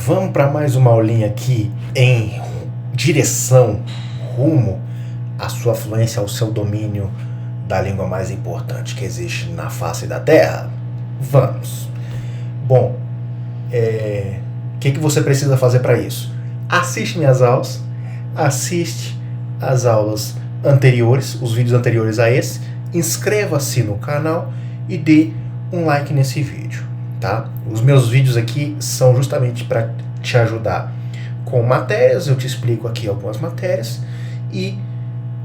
Vamos para mais uma aulinha aqui em direção, rumo à sua fluência, ao seu domínio da língua mais importante que existe na face da Terra. Vamos. Bom, o que você precisa fazer para isso? Assiste minhas aulas, assiste as aulas anteriores, os vídeos anteriores a esse, inscreva-se no canal e dê um like nesse vídeo, tá? Os meus vídeos aqui são justamente para te ajudar com matérias, eu te explico aqui algumas matérias e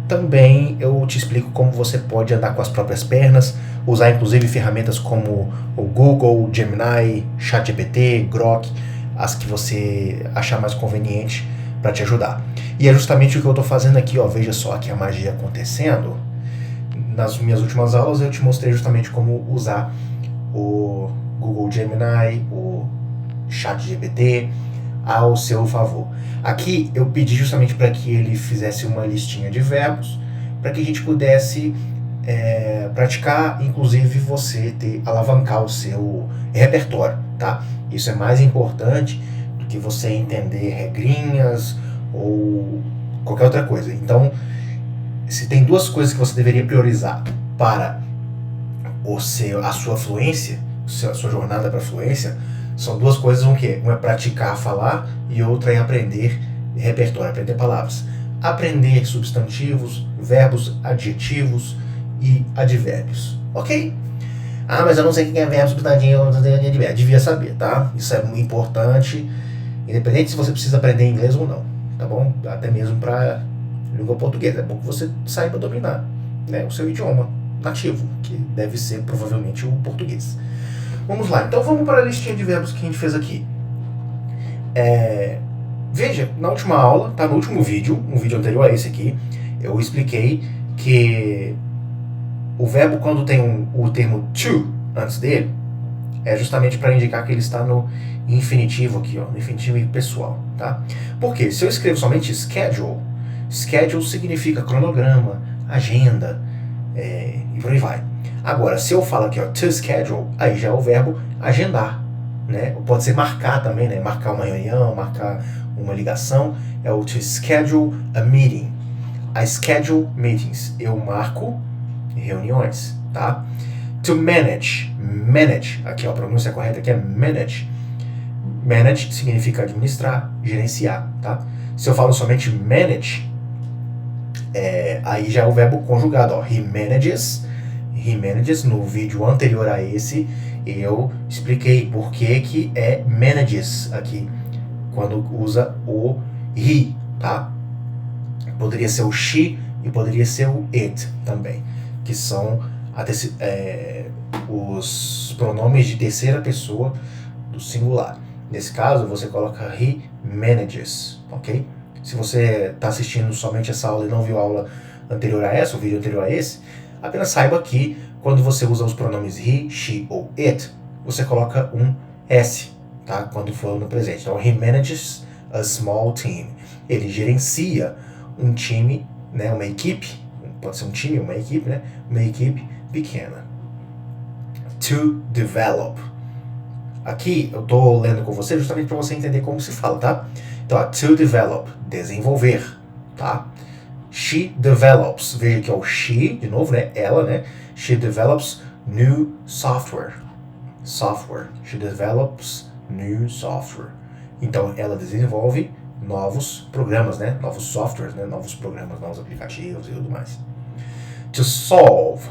também eu te explico como você pode andar com as próprias pernas, usar inclusive ferramentas como o Google, Gemini, ChatGPT, Grok, as que você achar mais conveniente para te ajudar. E é justamente o que eu estou fazendo aqui, ó. Veja só aqui a magia acontecendo. Nas minhas últimas aulas eu te mostrei justamente como usar o Google Gemini, o ChatGPT ao seu favor. Aqui eu pedi justamente para que ele fizesse uma listinha de verbos, para que a gente pudesse praticar, inclusive você alavancar o seu repertório, tá? Isso é mais importante do que você entender regrinhas ou qualquer outra coisa. Então, se tem duas coisas que você deveria priorizar para a sua fluência, a sua jornada para a fluência, são duas coisas. Um é praticar falar e outra é aprender repertório, aprender palavras. Aprender substantivos, verbos, adjetivos e advérbios, ok? Ah, mas eu não sei o que é verbo, substantivo, advérbio. Devia saber, tá? Isso é muito importante, independente se você precisa aprender inglês ou não, tá bom? Até mesmo para língua portuguesa, é bom que você saiba dominar, né, o seu idioma nativo, que deve ser provavelmente o português. Vamos lá, então vamos para a listinha de verbos que a gente fez aqui. Veja, na última aula, tá, no último vídeo, um vídeo anterior a esse aqui, eu expliquei que o verbo, quando tem o termo to antes dele, é justamente para indicar que ele está no infinitivo aqui, ó, no infinitivo pessoal, tá? Porque se eu escrevo somente schedule significa cronograma, agenda, e por aí vai. Agora, se eu falo aqui, ó, to schedule, aí já é o verbo agendar, né? Pode ser marcar também, né? Marcar uma reunião, marcar uma ligação, é o to schedule a meeting. I schedule meetings, eu marco reuniões, tá? To manage, aqui ó, a pronúncia correta aqui é manage. Manage significa administrar, gerenciar, tá? Se eu falo somente manage, aí já é o verbo conjugado, ó. He manages, no vídeo anterior a esse, eu expliquei por que é manages aqui, quando usa o he, tá? Poderia ser o she e poderia ser o it também, que são os pronomes de terceira pessoa do singular. Nesse caso, você coloca he manages, ok? Se você está assistindo somente essa aula e não viu a aula anterior a essa, o vídeo anterior a esse, apenas saiba que quando você usa os pronomes he, she ou it, você coloca um S, tá? Quando for no presente. Então, he manages a small team. Ele gerencia um time, né? Uma equipe, pode ser um time, uma equipe, né? Uma equipe pequena. To develop. Aqui eu estou lendo com você justamente para você entender como se fala, tá? Então, to develop, desenvolver, tá? She develops, veja que é o she, de novo, né? Ela, né? She develops new software. She develops new software. Então, ela desenvolve novos programas, né? Novos softwares, né? Novos programas, novos aplicativos e tudo mais. To solve.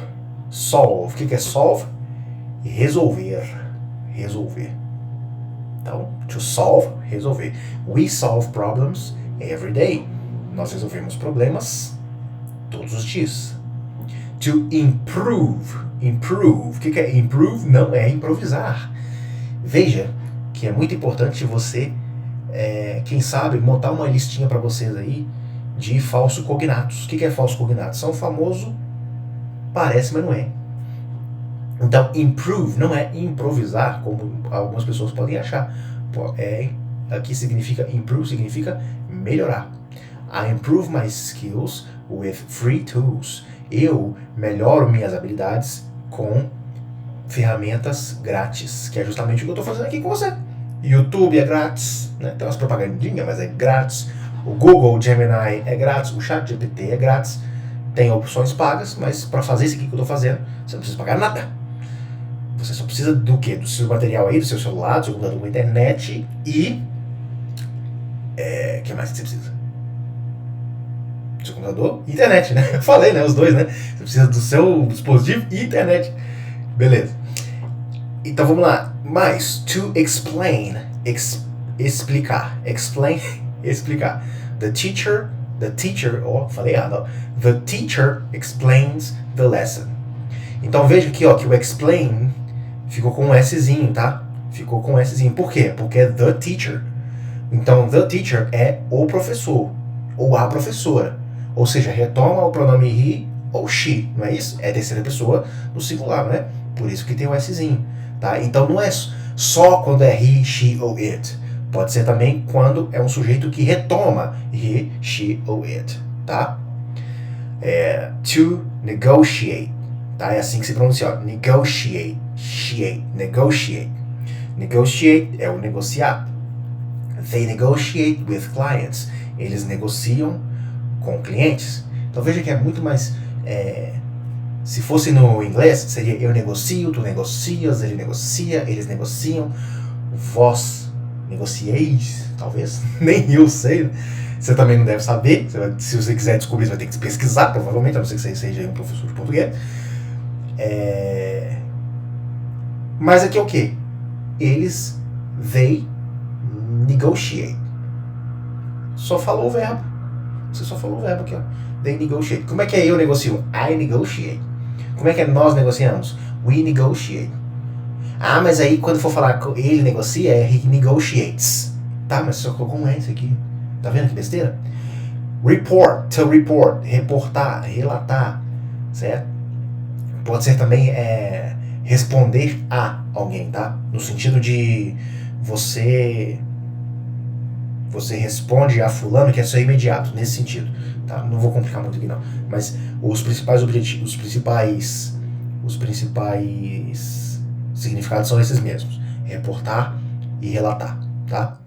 O que é solve? Resolver. Então, to solve, resolver. We solve problems every day. Nós resolvemos problemas todos os dias. To improve. O que é improve? Não é improvisar. Veja que é muito importante você, quem sabe, montar uma listinha para vocês aí de falso cognatos. O que é falso cognato? São o famoso parece, mas não é. Então, improve não é improvisar, como algumas pessoas podem achar. Aqui significa, improve significa melhorar. I improve my skills with free tools. Eu melhoro minhas habilidades com ferramentas grátis, que é justamente o que eu estou fazendo aqui com você. YouTube é grátis, né? Tem umas propagandinhas, mas é grátis. O Google Gemini é grátis, o ChatGPT é grátis. Tem opções pagas, mas para fazer isso aqui que eu tô fazendo, você não precisa pagar nada. Você só precisa do quê? Do seu material aí, do seu celular, do seu computador com internet e... O que mais que você precisa? Do seu computador e internet, né? Eu falei, né? Os dois, né? Você precisa do seu dispositivo e internet. Beleza. Então vamos lá. Mais, to explain, explicar. Explain, explicar. The teacher, falei errado, ó. The teacher explains the lesson. Então veja aqui, ó, que o explain ficou com um Szinho, tá? Ficou com um Szinho. Por quê? Porque é the teacher. Então, the teacher é o professor, ou a professora. Ou seja, retoma o pronome he ou she, não é isso? É a terceira pessoa no singular, não é? Por isso que tem o Szinho, tá? Então não é só quando é he, she ou it. Pode ser também quando é um sujeito que retoma he, she ou it, tá? To negotiate, tá? É assim que se pronuncia, ó. Negotiate. Negotiate é o negociar. They negotiate with clients. Eles negociam com clientes. Então veja que é muito mais... se fosse no inglês, seria eu negocio, tu negocias, ele negocia, eles negociam, vós negocieis, talvez. Nem eu sei. Você também não deve saber. Se você quiser descobrir, você vai ter que pesquisar, provavelmente, a não ser que você seja um professor de português. Mas aqui é o quê? They negotiate. Só falou o verbo. Você só falou o verbo aqui, ó. They negotiate. Como é que é eu negocio? I negotiate. Como é que é nós negociamos? We negotiate. Ah, mas aí quando for falar ele negocia, é he negotiates. Tá, mas só colocou um S aqui. Tá vendo que besteira? Report, to report. Reportar, relatar. Certo? Pode ser também responder a alguém, tá? No sentido de você responde a fulano, que é seu imediato, nesse sentido, tá? Não vou complicar muito aqui não, mas os principais objetivos, os principais significados são esses mesmos: reportar e relatar, tá?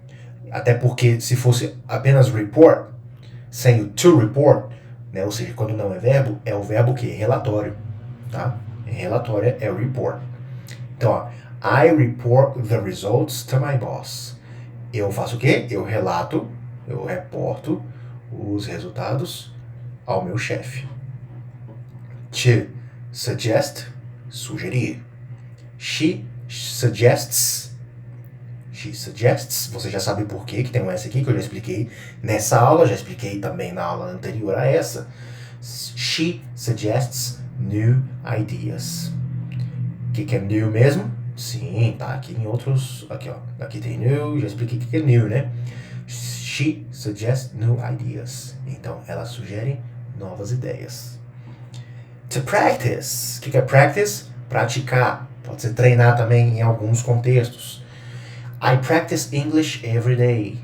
Até porque se fosse apenas report, sem o to report, né, ou seja, quando não é verbo, é o verbo que? Relatório, tá? Relatório é report. Então, ó, I report the results to my boss. Eu faço o quê? Eu reporto os resultados ao meu chefe. To suggest, sugerir. She suggests, você já sabe por quê, que tem um S aqui que eu já expliquei nessa aula, já expliquei também na aula anterior a essa. She suggests new ideas. O que é new mesmo? Sim, tá aqui em outros... Aqui, ó. Aqui tem new, já expliquei o que é new, né? She suggests new ideas. Então, ela sugere novas ideias. To practice. O que é practice? Praticar. Pode ser treinar também em alguns contextos. I practice English every day.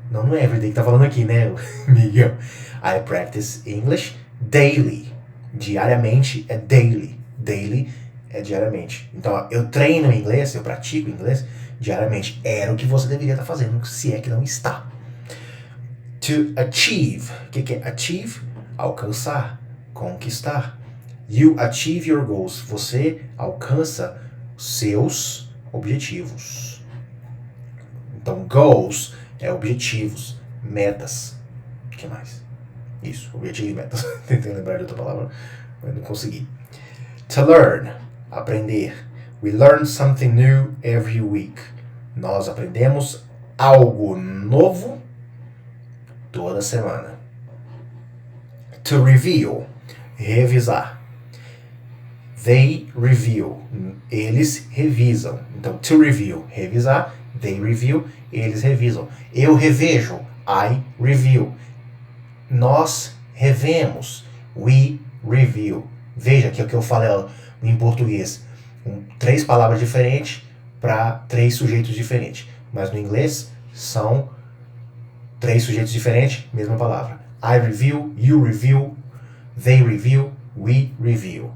Não é every day que tá falando aqui, né, Miguel? I practice English daily. Diariamente é daily. Daily é diariamente. Então, eu treino inglês, eu pratico inglês diariamente. Era o que você deveria estar fazendo, se é que não está. To achieve. O que é achieve? Alcançar, conquistar. You achieve your goals. Você alcança seus objetivos. Então, goals é objetivos, metas. O que mais? Isso, objetivo e metas. Tentei lembrar de outra palavra, mas não consegui. To learn. Aprender. We learn something new every week. Nós aprendemos algo novo toda semana. To review. Revisar. They review. Eles revisam. Então, to review. Revisar. They review. Eles revisam. Eu revejo. I review. Nós revemos. We review. Veja que é o que eu falei em português. 3 palavras diferentes para 3 sujeitos diferentes. Mas no inglês são 3 sujeitos diferentes, mesma palavra. I review, you review, they review, we review.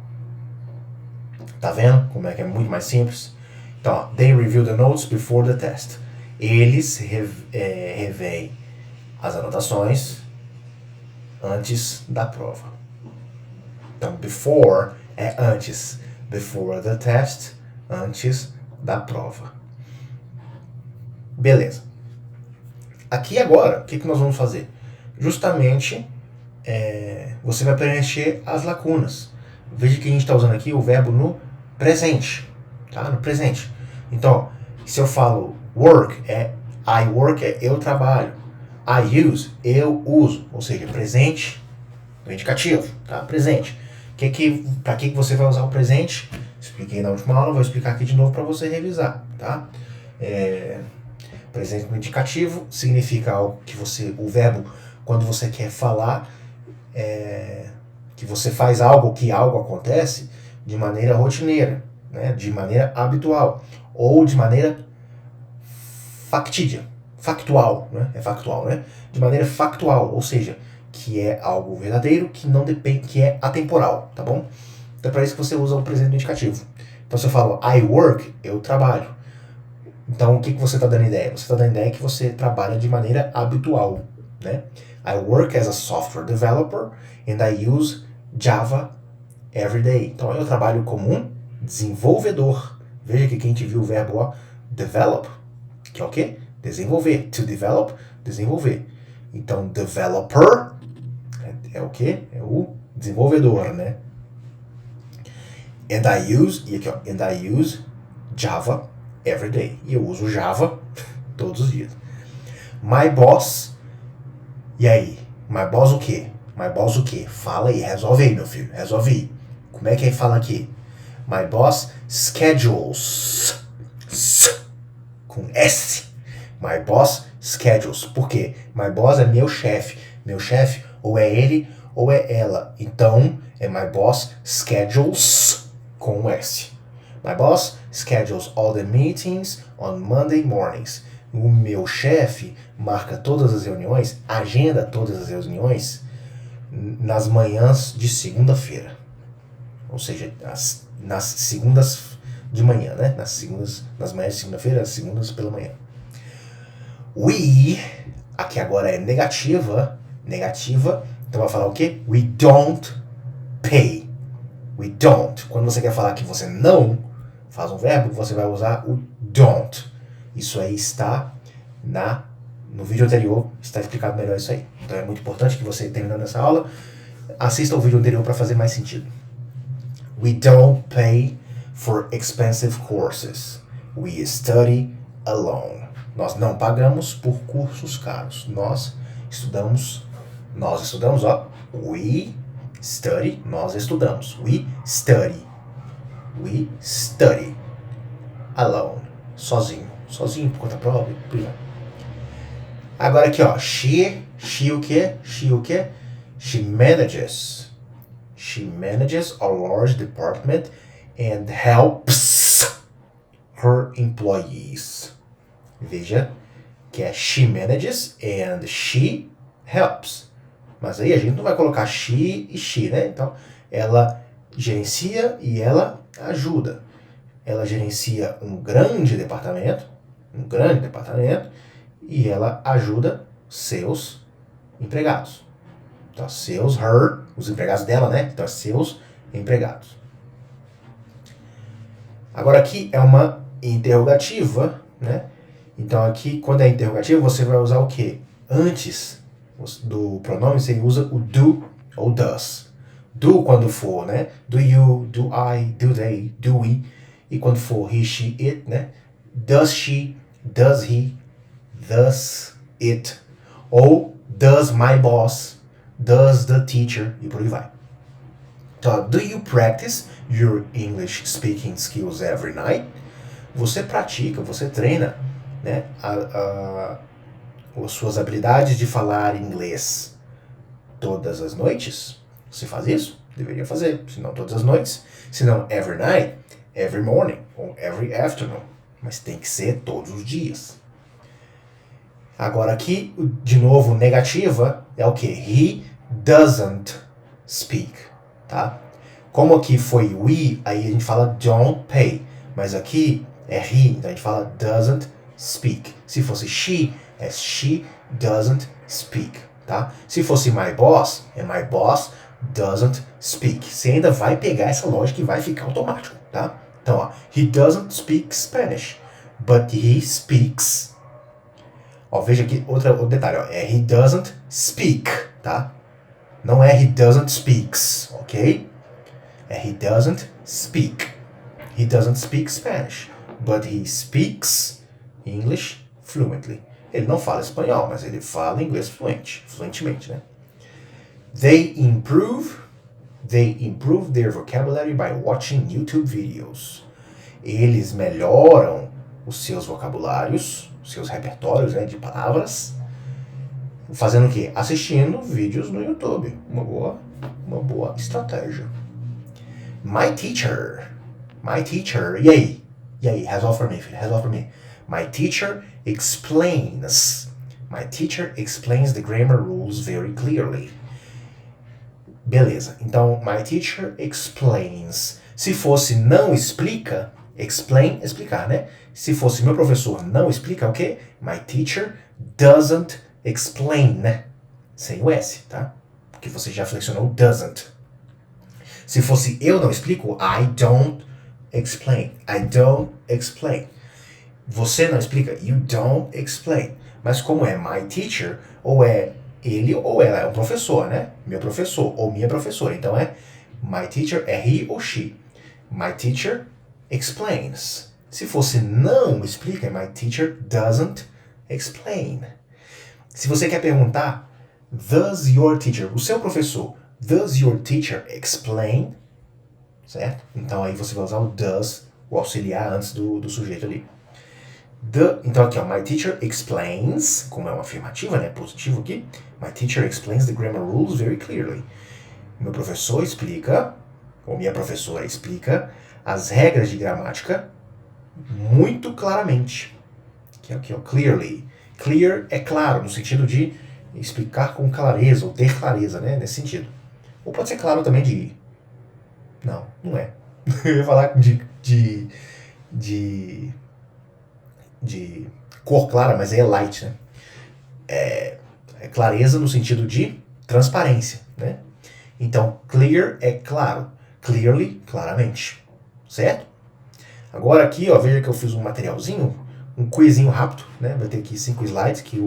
Tá vendo como é que é muito mais simples? Então, they review the notes before the test. Eles revêem as anotações antes da prova. Então, before é antes. Before the test, antes da prova. Beleza. Aqui agora, o que nós vamos fazer? Justamente, você vai preencher as lacunas. Veja que a gente está usando aqui o verbo no presente. Tá? No presente. Então, se eu falo work, I work é eu trabalho. I use, eu uso. Ou seja, presente no indicativo. Tá? Presente. Para que você vai usar o presente? Expliquei na última aula, vou explicar aqui de novo para você revisar. Tá? Presente no indicativo significa algo que o verbo, quando você quer falar, que você faz algo, que algo acontece de maneira rotineira, né? De maneira habitual, ou de maneira factual, né? É factual, né? De maneira factual, ou seja, que é algo verdadeiro, que não depende, que é atemporal, tá bom? Então é para isso que você usa o presente no indicativo. Então se eu falo I work, eu trabalho. Então o que você está dando ideia? Você está dando ideia que você trabalha de maneira habitual, né? I work as a software developer and I use Java every day. Então eu trabalho como um desenvolvedor. Veja que aqui a gente viu o verbo develop, que é o quê? Desenvolver. To develop, desenvolver. Então developer é o quê? É o desenvolvedor, né? And I use Java every day. E eu uso Java todos os dias. My boss. E aí? My boss o quê? My boss o quê? Fala aí, resolve aí, meu filho. Resolve aí. Como é que fala aqui? My boss schedules. Com S. My boss schedules. Por quê? My boss é meu chefe. Meu chefe ou é ele ou é ela. Então, é my boss schedules com S. My boss schedules all the meetings on Monday mornings. O meu chefe marca todas as reuniões, agenda todas as reuniões nas manhãs de segunda-feira. Ou seja, nas segundas de manhã, né? Nas manhãs de segunda-feira, as segundas pela manhã. We, aqui agora é negativa, então vai falar o quê? We don't pay. We don't. Quando você quer falar que você não faz um verbo, você vai usar o don't. Isso aí está no vídeo anterior, está explicado melhor isso aí. Então é muito importante que você, terminando essa aula, assista o vídeo anterior para fazer mais sentido. We don't pay for expensive courses. We study alone. Nós não pagamos por cursos caros. Nós estudamos, we study, nós estudamos. We study alone. Sozinho por conta própria. Agora aqui, ó, she o quê? She manages a large department and helps her employees. Veja que é she manages and she helps. Mas aí a gente não vai colocar she e she, né? Então, ela gerencia e ela ajuda. Ela gerencia um grande departamento e ela ajuda seus empregados. Então, os empregados dela, né? Então, seus empregados. Agora aqui é uma interrogativa, né? Então aqui, quando é interrogativa, você vai usar o quê? Antes do pronome, você usa o do ou does. Do quando for, né? Do you, do I, do they, do we. E quando for he, she, it, né? Does she, does he, does it. Ou does my boss, does the teacher, e por aí vai. Então, do you practice your English speaking skills every night? Você pratica, você treina, né, as suas habilidades de falar inglês todas as noites? Você faz isso? Deveria fazer, se não todas as noites, se não every night, every morning, ou every afternoon, mas tem que ser todos os dias. Agora aqui, de novo, negativa é o que? He doesn't speak, tá? Como aqui foi we, aí a gente fala don't pay, mas aqui é he, então a gente fala doesn't speak. Se fosse she, é she doesn't speak, tá? Se fosse my boss, é my boss doesn't speak. Você ainda vai pegar essa lógica e vai ficar automático, tá? Então, ó, he doesn't speak Spanish, but he speaks. Ó, veja aqui outro detalhe, ó, é he doesn't speak, tá? Não é he doesn't speaks, ok? É he doesn't speak. He doesn't speak Spanish, but he speaks English fluently. Ele não fala espanhol, mas ele fala inglês fluentemente, né? They improve their vocabulary by watching YouTube videos. Eles melhoram os seus vocabulários, os seus repertórios, né, de palavras, fazendo o quê? Assistindo vídeos no YouTube. Uma boa estratégia. My teacher. E aí? Resolve pra mim, filho. Resolve pra mim. My teacher explains the grammar rules very clearly. Beleza. Então, my teacher explains. Se fosse não explica, explain, explicar, né? Se fosse meu professor não explica, o quê? My teacher doesn't explain. Sem o S, tá? Porque você já flexionou doesn't. Se fosse eu não explico, I don't explain. Você não explica, you don't explain. Mas como é my teacher, ou é ele ou ela, é um professor, né? Meu professor ou minha professora. Então é my teacher, é he ou she. My teacher explains. Se fosse não explica, my teacher doesn't explain. Se você quer perguntar, does your teacher, o seu professor, does your teacher explain? Certo? Então aí você vai usar o does, o auxiliar antes do sujeito ali. Então aqui, ó, my teacher explains, como é uma afirmativa, né, positivo aqui, my teacher explains the grammar rules very clearly. Meu professor explica, ou minha professora explica, as regras de gramática muito claramente. Aqui, ó, clearly. Clear é claro, no sentido de explicar com clareza, ou ter clareza, né, nesse sentido. Ou pode ser claro também de... Não é. Eu ia falar de cor clara, mas aí é light, né? É clareza no sentido de transparência, né? Então, clear é claro. Clearly, claramente. Certo? Agora aqui, ó, veja que eu fiz um materialzinho, um quizinho rápido, né? Vai ter aqui 5 slides que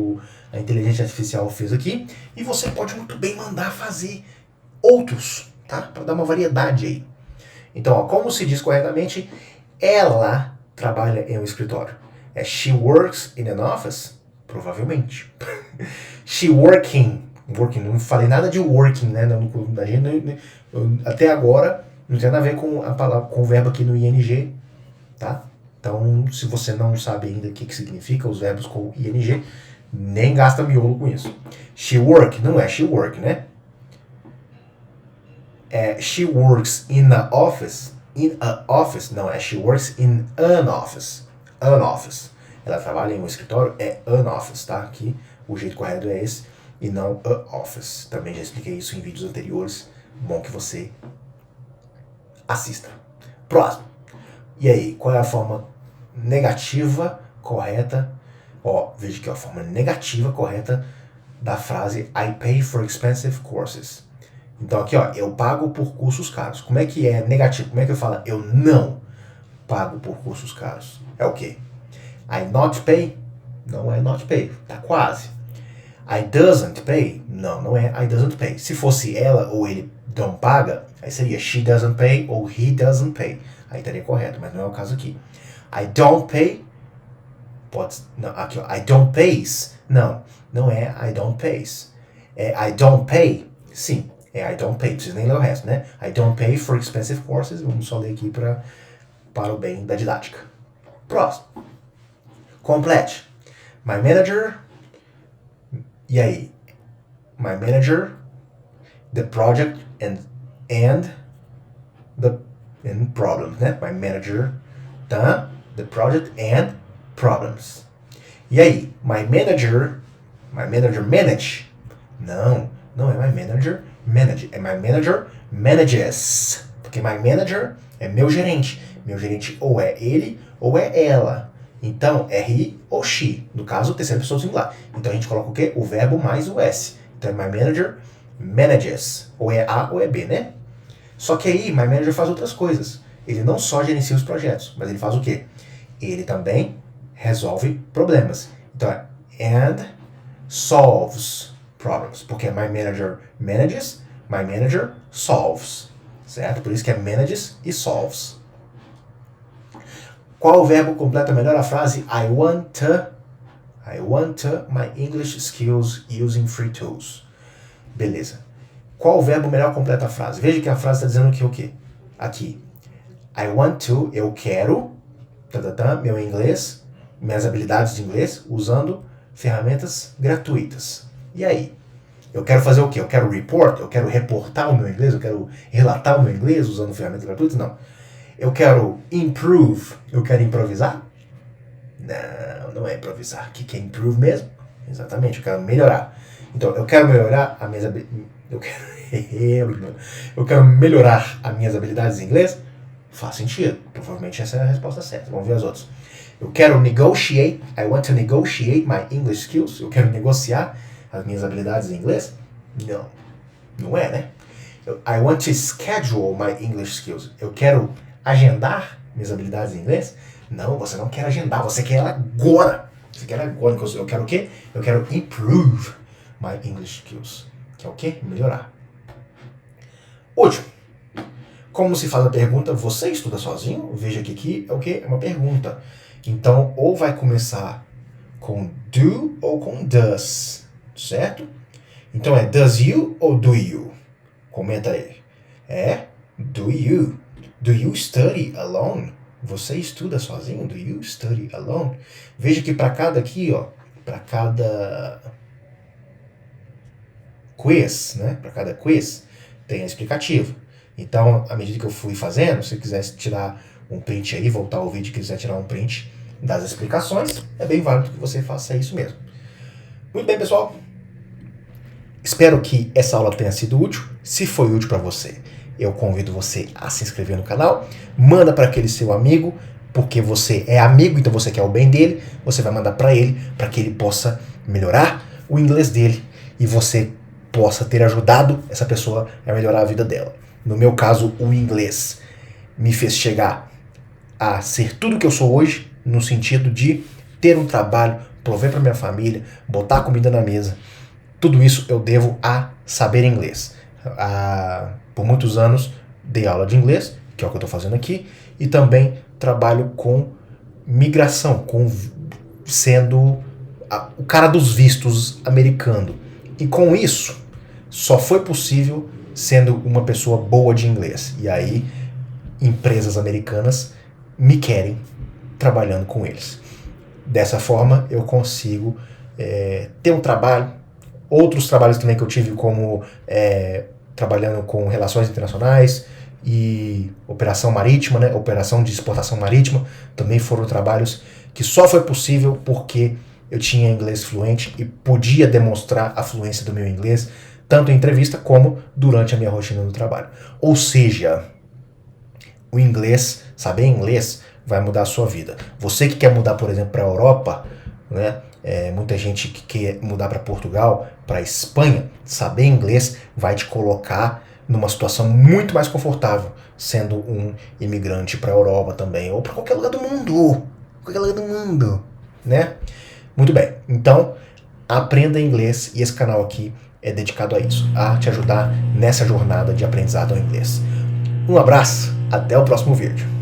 a inteligência artificial fez aqui. E você pode muito bem mandar fazer outros, tá? Para dar uma variedade aí. Então, ó, como se diz corretamente, ela trabalha em um escritório. É she works in an office? Provavelmente. She working, não falei nada de working, né? Até agora não tem nada a ver com a palavra, com o verbo aqui no ing, tá? Então, se você não sabe ainda o que significa os verbos com ing, nem gasta miolo com isso. She work, não é she work, né? She works in a office. In a office, não, she works in an office. An office. Ela trabalha em um escritório, é an office, tá? Aqui o jeito correto é esse e não a office. Também já expliquei isso em vídeos anteriores. Bom que você assista. Próximo. E aí, qual é a forma negativa correta? Ó, veja aqui, ó, a forma negativa correta da frase I pay for expensive courses. Então aqui, ó, eu pago por cursos caros. Como é que é negativo? Como é que eu falo? Eu não pago por cursos caros. É o quê? I not pay? Não é not pay. Tá quase. I doesn't pay? Não é I doesn't pay. Se fosse ela ou ele não paga, aí seria she doesn't pay ou he doesn't pay. Aí estaria correto, mas não é o caso aqui. I don't pay? Não, aqui, ó. I don't pays? Não é I don't pays. É I don't pay? Sim. I don't pay, não precisa nem ler o resto, né? I don't pay for expensive courses. Vamos só ler aqui para o bem da didática. Próximo. Complete. My manager. E aí? My manager, the project and problems, né? My manager, the project and problems. E aí? My manager manage? Não é my manager manage, é my manager manages. Porque my manager é meu gerente. Meu gerente ou é ele ou é ela. Então, he ou she. No caso, terceira pessoa do singular. Então a gente coloca o quê? O verbo mais o S. Então, my manager manages. Ou é A ou é B, né? Só que aí, my manager faz outras coisas. Ele não só gerencia os projetos, mas ele faz o quê? Ele também resolve problemas. Então, and solves problems. Porque my manager manages, my manager solves. Certo? Por isso que é manages e solves. Qual verbo completa melhor a frase I want to my English skills using free tools? Beleza. Qual verbo melhor completa a frase? Veja que a frase está dizendo que o quê? Aqui. I want to, eu quero, meu inglês, minhas habilidades de inglês, usando ferramentas gratuitas. E aí? Eu quero fazer o quê? Eu quero report? Eu quero reportar o meu inglês? Eu quero relatar o meu inglês usando ferramentas gratuitas? Não. Eu quero improve. Eu quero improvisar? Não é improvisar. O que é improve mesmo? Exatamente, eu quero melhorar. Então, eu quero melhorar as minhas eu quero melhorar as minhas habilidades em inglês? Faz sentido. Provavelmente essa é a resposta certa. Vamos ver as outras. Eu quero negotiate. I want to negotiate my English skills. Eu quero negociar as minhas habilidades em inglês? Não. Não é, né? I want to schedule my English skills. Eu quero agendar minhas habilidades em inglês? Não, você não quer agendar, você quer ela agora. Você quer ela agora. Eu quero o quê? Eu quero improve my English skills. Que é o quê? Melhorar. Último. Como se faz a pergunta, você estuda sozinho? Veja que aqui é o quê? É uma pergunta. Então, ou vai começar com do ou com does. Certo? Então é does you ou do you? Comenta aí. É do you. Do you study alone? Você estuda sozinho? Do you study alone? Veja que para cada aqui, ó, para cada quiz, né? Para cada quiz tem a explicativa. Então, à medida que eu fui fazendo, se quiser tirar um print aí, voltar ao vídeo e quiser tirar um print das explicações, é bem válido que você faça isso mesmo. Muito bem, pessoal. Espero que essa aula tenha sido útil. Se foi útil para você, eu convido você a se inscrever no canal. Manda para aquele seu amigo, porque você é amigo, então você quer o bem dele. Você vai mandar para ele, para que ele possa melhorar o inglês dele e você possa ter ajudado essa pessoa a melhorar a vida dela. No meu caso, o inglês me fez chegar a ser tudo que eu sou hoje, no sentido de ter um trabalho, prover para minha família, botar comida na mesa. Tudo isso eu devo a saber inglês. Por muitos anos dei aula de inglês, que é o que eu estou fazendo aqui, e também trabalho com migração, sendo o cara dos vistos americano. E com isso, só foi possível sendo uma pessoa boa de inglês. E aí, empresas americanas me querem trabalhando com eles. Dessa forma, eu consigo ter um trabalho. Outros trabalhos também que eu tive, como trabalhando com relações internacionais e operação marítima, né? Operação de exportação marítima, também foram trabalhos que só foi possível porque eu tinha inglês fluente e podia demonstrar a fluência do meu inglês, tanto em entrevista como durante a minha rotina no trabalho. Ou seja, o inglês, saber inglês, vai mudar a sua vida. Você que quer mudar, por exemplo, para a Europa, né? Muita gente que quer mudar para Portugal, para Espanha, saber inglês vai te colocar numa situação muito mais confortável, sendo um imigrante para a Europa também, ou para qualquer lugar do mundo, né? Muito bem, então aprenda inglês e esse canal aqui é dedicado a isso, a te ajudar nessa jornada de aprendizado ao inglês. Um abraço, até o próximo vídeo.